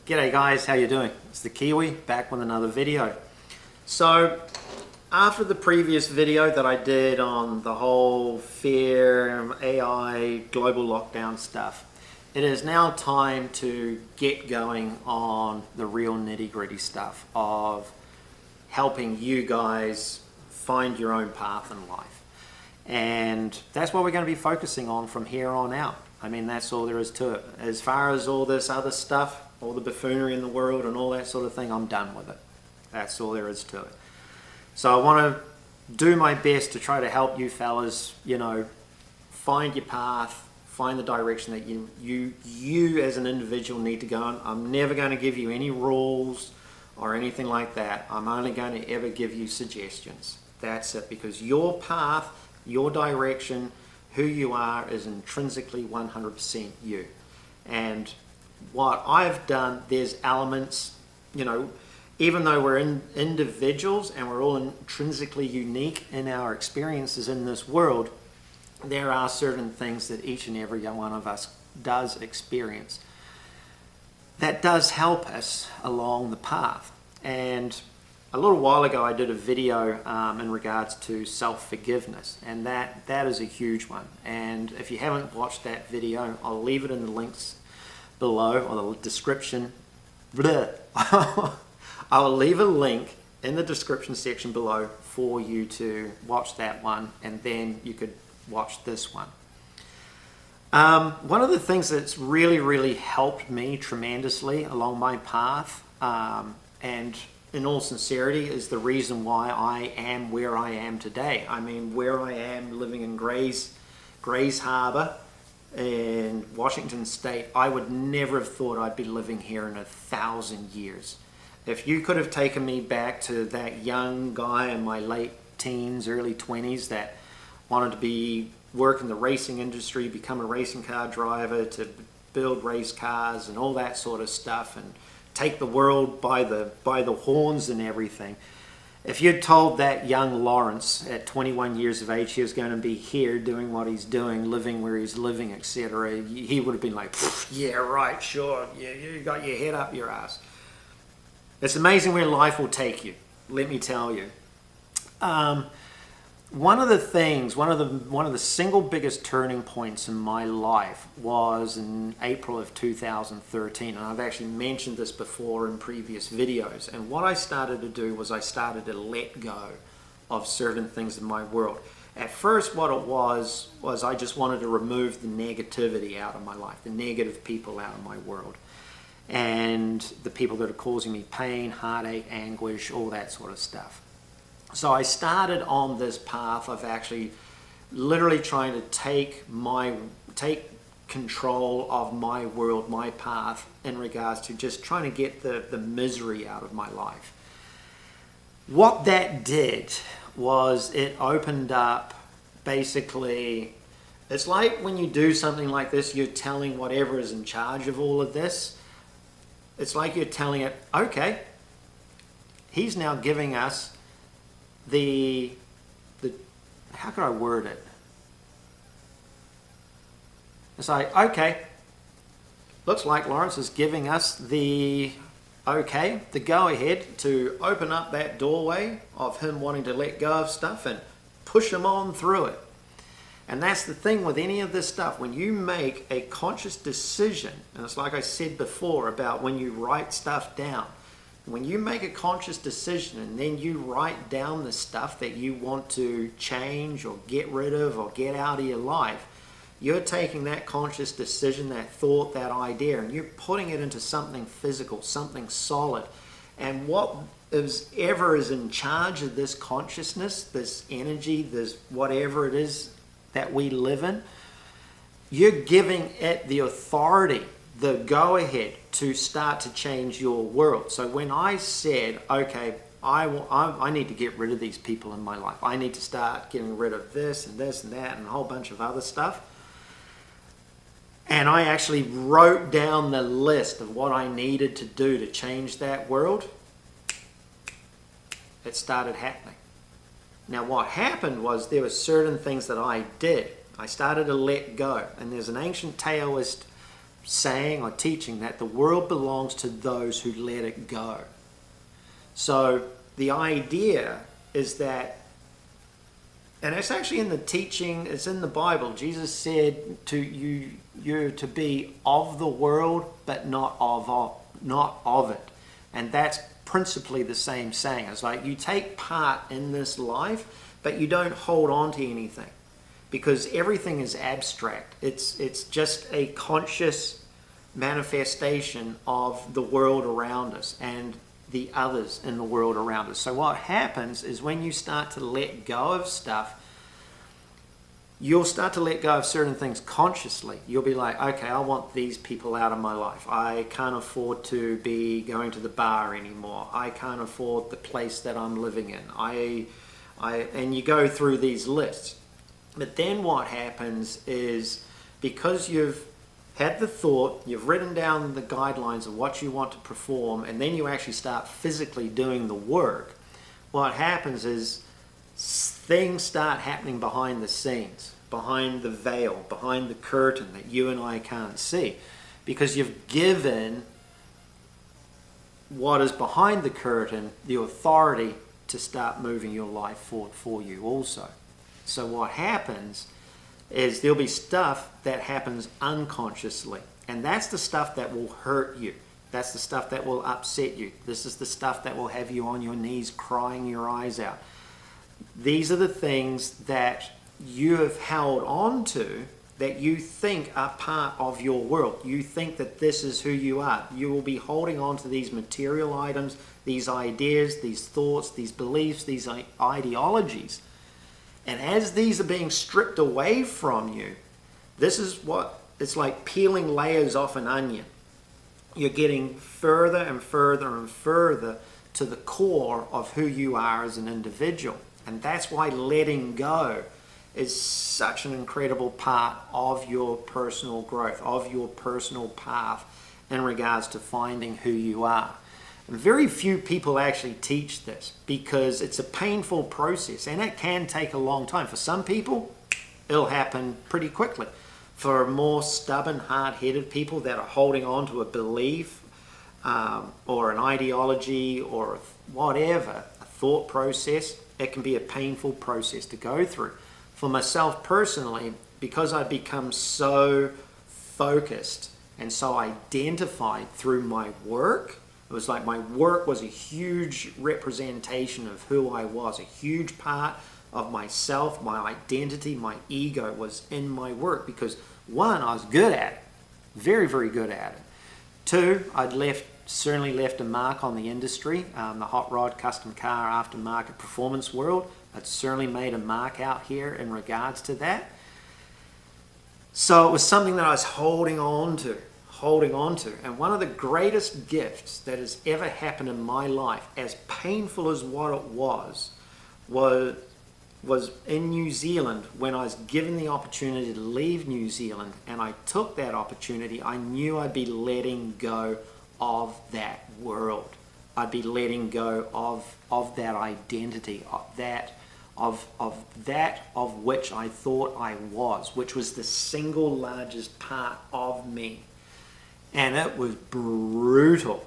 G'day guys, how you doing? It's the Kiwi back with another video. So after the previous video that I did on the whole fear, AI, global lockdown stuff, it is now time to get going on the real nitty-gritty stuff of helping you guys find your own path in life. And that's what we're going to be focusing on from here on out. I mean, that's all there is to it. As far as all this other stuff, all the buffoonery in the world and all that sort of thing, I'm done with it. That's all there is to it. So I want to do my best to try to help you fellas, find your path, find the direction that you as an individual need to go in. I'm never going to give you any rules or anything like that. I'm only going to ever give you suggestions. That's it, because your path, your direction, who you are is intrinsically 100% you. And what I've done, there's elements, even though we're individuals and we're all intrinsically unique in our experiences in this world, there are certain things that each and every one of us does experience that does help us along the path. And a little while ago I did a video in regards to self-forgiveness, and that is a huge one. And if you haven't watched that video, I'll leave it in the links below, or the description. I'll leave a link in the description section below for you to watch that one, and then you could watch this one. One of the things that's really helped me tremendously along my path, and in all sincerity, is the reason why I am where I am today. I mean, where I am living in Grays Harbor in Washington State, I would never have thought I'd be living here in 1,000 years. If you could have taken me back to that young guy in my late teens, early 20s that wanted to be work in the racing industry, become a racing car driver, to build race cars and all that sort of stuff, and take the world by the horns and everything. If you'd told that young Lawrence at 21 years of age he was going to be here doing what he's doing, living where he's living, etc., he would have been like, yeah, right, sure, yeah, you got your head up your ass. It's amazing where life will take you, let me tell you. One of the single biggest turning points in my life was in April of 2013, and I've actually mentioned this before in previous videos. And what I started to do was I started to let go of certain things in my world. At first, what it was I just wanted to remove the negativity out of my life, the negative people out of my world, and the people that are causing me pain, heartache, anguish, all that sort of stuff. So I started on this path of actually literally trying to take control of my world, my path, in regards to just trying to get the misery out of my life. What that did was it opened up, basically, it's like when you do something like this, you're telling whatever is in charge of all of this, it's like you're telling it, okay, he's now giving us how could I word it? It's like, okay, looks like Lawrence is giving us the go ahead to open up that doorway of him wanting to let go of stuff and push him on through it. And that's the thing with any of this stuff. When you make a conscious decision, and it's like I said before about when you write stuff down, when you make a conscious decision and then you write down the stuff that you want to change or get rid of or get out of your life, you're taking that conscious decision, that thought, that idea, and you're putting it into something physical, something solid. And whatever is in charge of this consciousness, this energy, this whatever it is that we live in, you're giving it the authority, the go-ahead to start to change your world. So when I said, okay, I need to get rid of these people in my life, I need to start getting rid of this and this and that and a whole bunch of other stuff, and I actually wrote down the list of what I needed to do to change that world, it started happening. Now what happened was there were certain things that I did. I started to let go, and there's an ancient Taoist saying or teaching that the world belongs to those who let it go. So the idea is that, and it's actually in the teaching, it's in the Bible. Jesus said to you're to be of the world, but not of it. And that's principally the same saying. It's like you take part in this life, but you don't hold on to anything, because everything is abstract. It's just a conscious manifestation of the world around us and the others in the world around us. So what happens is when you start to let go of stuff, you'll start to let go of certain things consciously. You'll be like, okay, I want these people out of my life. I can't afford to be going to the bar anymore. I can't afford the place that I'm living in. And you go through these lists. But then what happens is, because you've had the thought, you've written down the guidelines of what you want to perform, and then you actually start physically doing the work, what happens is things start happening behind the scenes, behind the veil, behind the curtain that you and I can't see, because you've given what is behind the curtain the authority to start moving your life forward for you also. So what happens is there'll be stuff that happens unconsciously, and that's the stuff that will hurt you. That's the stuff that will upset you. This is the stuff that will have you on your knees crying your eyes out. These are the things that you have held on to that you think are part of your world. You think that this is who you are. You will be holding on to these material items, these ideas, these thoughts, these beliefs, these ideologies. And as these are being stripped away from you, this is what it's like peeling layers off an onion. You're getting further and further and further to the core of who you are as an individual. And that's why letting go is such an incredible part of your personal growth, of your personal path in regards to finding who you are. Very few people actually teach this, because it's a painful process and it can take a long time. For some people, it'll happen pretty quickly. For more stubborn, hard-headed people that are holding on to a belief or an ideology or whatever, a thought process, it can be a painful process to go through. For myself personally, because I've become so focused and so identified through my work, it was like my work was a huge representation of who I was. A huge part of myself, my identity, my ego was in my work, because one, I was good at it. Very, very good at it. Two, I'd certainly left a mark on the industry, the hot rod, custom car, aftermarket performance world. I'd certainly made a mark out here in regards to that. So it was something that I was holding on to. And one of the greatest gifts that has ever happened in my life, as painful as what it was in New Zealand. When I was given the opportunity to leave New Zealand and I took that opportunity, I knew I'd be letting go of that world. I'd be letting go of that identity, of which I thought I was, which was the single largest part of me. And it was brutal.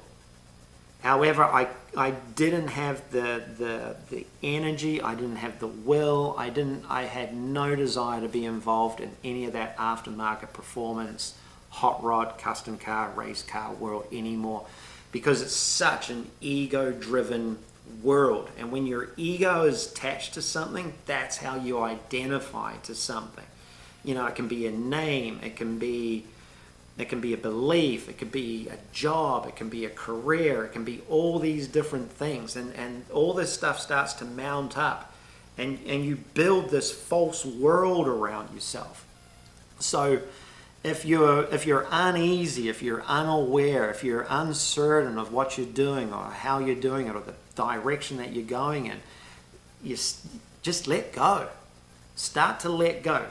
However, I didn't have the energy, I didn't have the will, I had no desire to be involved in any of that aftermarket performance, hot rod, custom car, race car world anymore, because it's such an ego-driven world. And when your ego is attached to something, that's how you identify to something. You know, it can be a name, it can be a belief, it could be a job, it can be a career, it can be all these different things, and all this stuff starts to mount up, and you build this false world around yourself. So if you're uneasy, if you're unaware, if you're uncertain of what you're doing or how you're doing it or the direction that you're going in, you just let go. Start to let go.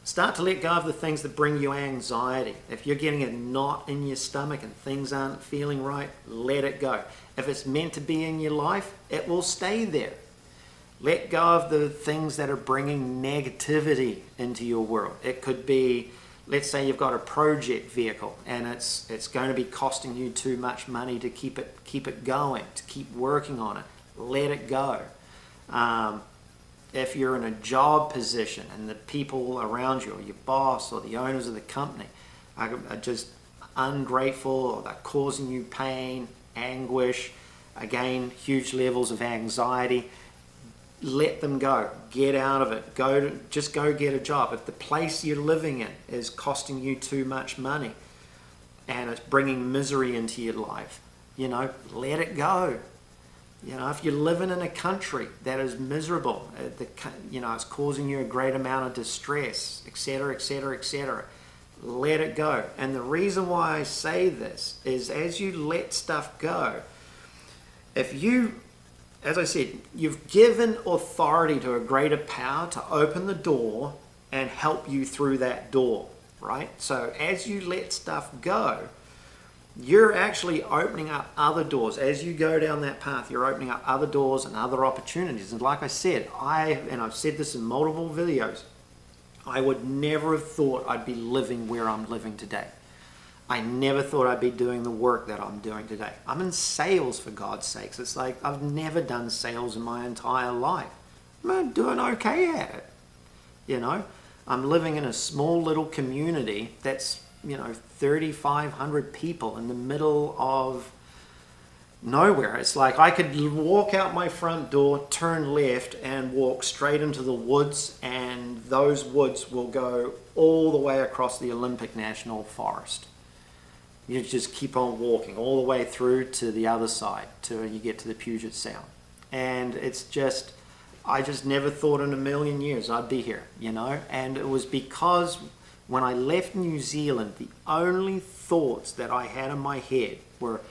Start to let go of the things that bring you anxiety. If you're getting a knot in your stomach and things aren't feeling right, let it go. If it's meant to be in your life, it will stay there. Let go of the things that are bringing negativity into your world. It could be let's say you've got a project vehicle and it's going to be costing you too much money to keep it going, to keep working on it. Let it go. If you're in a job position and the people around you, or your boss or the owners of the company are just ungrateful, or they're causing you pain, anguish, again, huge levels of anxiety, let them go. Get out of it. Just go get a job. If the place you're living in is costing you too much money and it's bringing misery into your life, let it go. If you're living in a country that is miserable, it's causing you a great amount of distress, etc., etc., etc., let it go. And the reason why I say this is, as you let stuff go, if you, as I said, you've given authority to a greater power to open the door and help you through that door, right? So as you let stuff go, you're actually opening up other doors. As you go down that path, you're opening up other doors and other opportunities. And like I said, I've said this in multiple videos, I would never have thought I'd be living where I'm living today. I never thought I'd be doing the work that I'm doing today. I'm in sales, for God's sakes. It's like I've never done sales in my entire life. I'm doing okay at it. I'm living in a small little community that's 3,500 people in the middle of nowhere. It's like I could walk out my front door, turn left, and walk straight into the woods, and those woods will go all the way across the Olympic National Forest. You just keep on walking all the way through to the other side till you get to the Puget Sound. And it's just, I just never thought in a million years I'd be here, and it was because when I left New Zealand, the only thoughts that I had in my head were,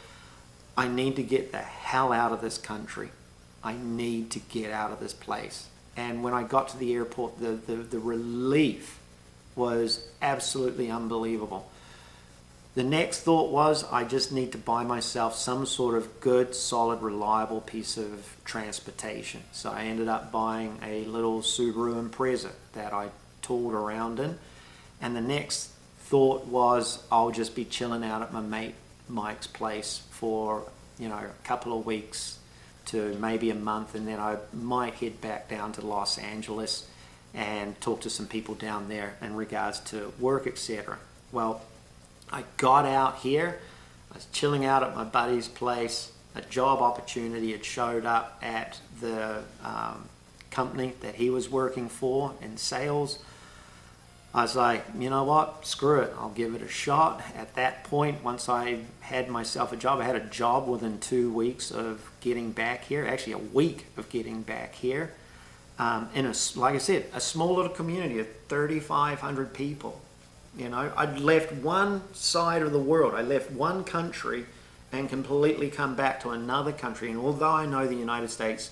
I need to get the hell out of this country. I need to get out of this place. And when I got to the airport, the relief was absolutely unbelievable. The next thought was, I just need to buy myself some sort of good, solid, reliable piece of transportation. So I ended up buying a little Subaru Impreza that I tooled around in. And the next thought was, I'll just be chilling out at my mate Mike's place for a couple of weeks to maybe a month, and then I might head back down to Los Angeles and talk to some people down there in regards to work, etc. Well, I got out here, I was chilling out at my buddy's place, a job opportunity had showed up at the company that he was working for in sales. I was like, you know what, screw it, I'll give it a shot. At that point, once I had myself a job, I had a job within 2 weeks of getting back here, actually a week of getting back here, in like I said, a small little community of 3,500 people. I'd left one side of the world, I left one country and completely come back to another country. And although I know the United States,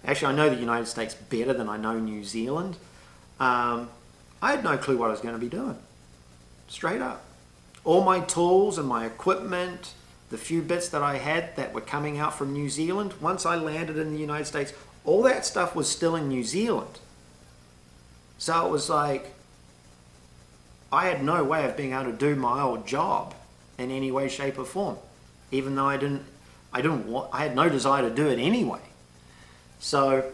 actually I know the United States better than I know New Zealand, I had no clue what I was going to be doing. Straight up. All my tools and my equipment, the few bits that I had that were coming out from New Zealand, once I landed in the United States, all that stuff was still in New Zealand. So it was like, I had no way of being able to do my old job in any way, shape or form. Even though I had no desire to do it anyway. So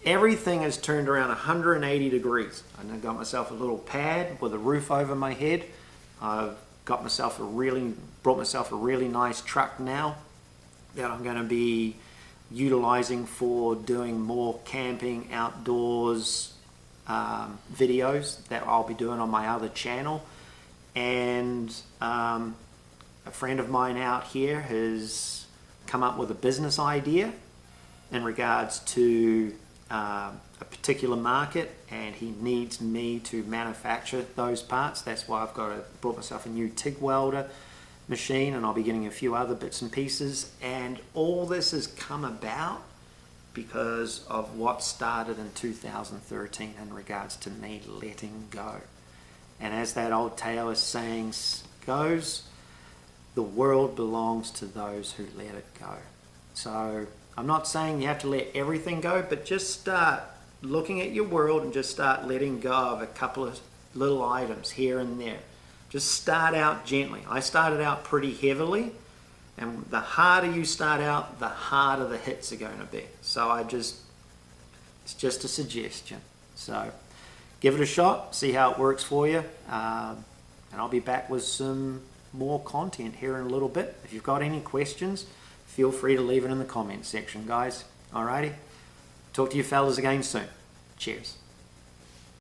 everything has turned around 180 degrees. I got myself a little pad with a roof over my head. I've brought myself a really nice truck now that I'm going to be utilizing for doing more camping, outdoors videos that I'll be doing on my other channel. And a friend of mine out here has come up with a business idea in regards to a particular market, and he needs me to manufacture those parts. That's why I've brought myself a new TIG welder machine, and I'll be getting a few other bits and pieces. And all this has come about because of what started in 2013 in regards to me letting go. And as that old Taylor saying goes, the world belongs to those who let it go. So I'm not saying you have to let everything go, but just start looking at your world and just start letting go of a couple of little items here and there. Just start out gently. I started out pretty heavily, and the harder you start out, the harder the hits are going to be. So it's just a suggestion. So give it a shot, see how it works for you, and I'll be back with some more content here in a little bit. If you've got any questions, feel free to leave it in the comments section, guys. Alrighty, talk to you fellas again soon. Cheers.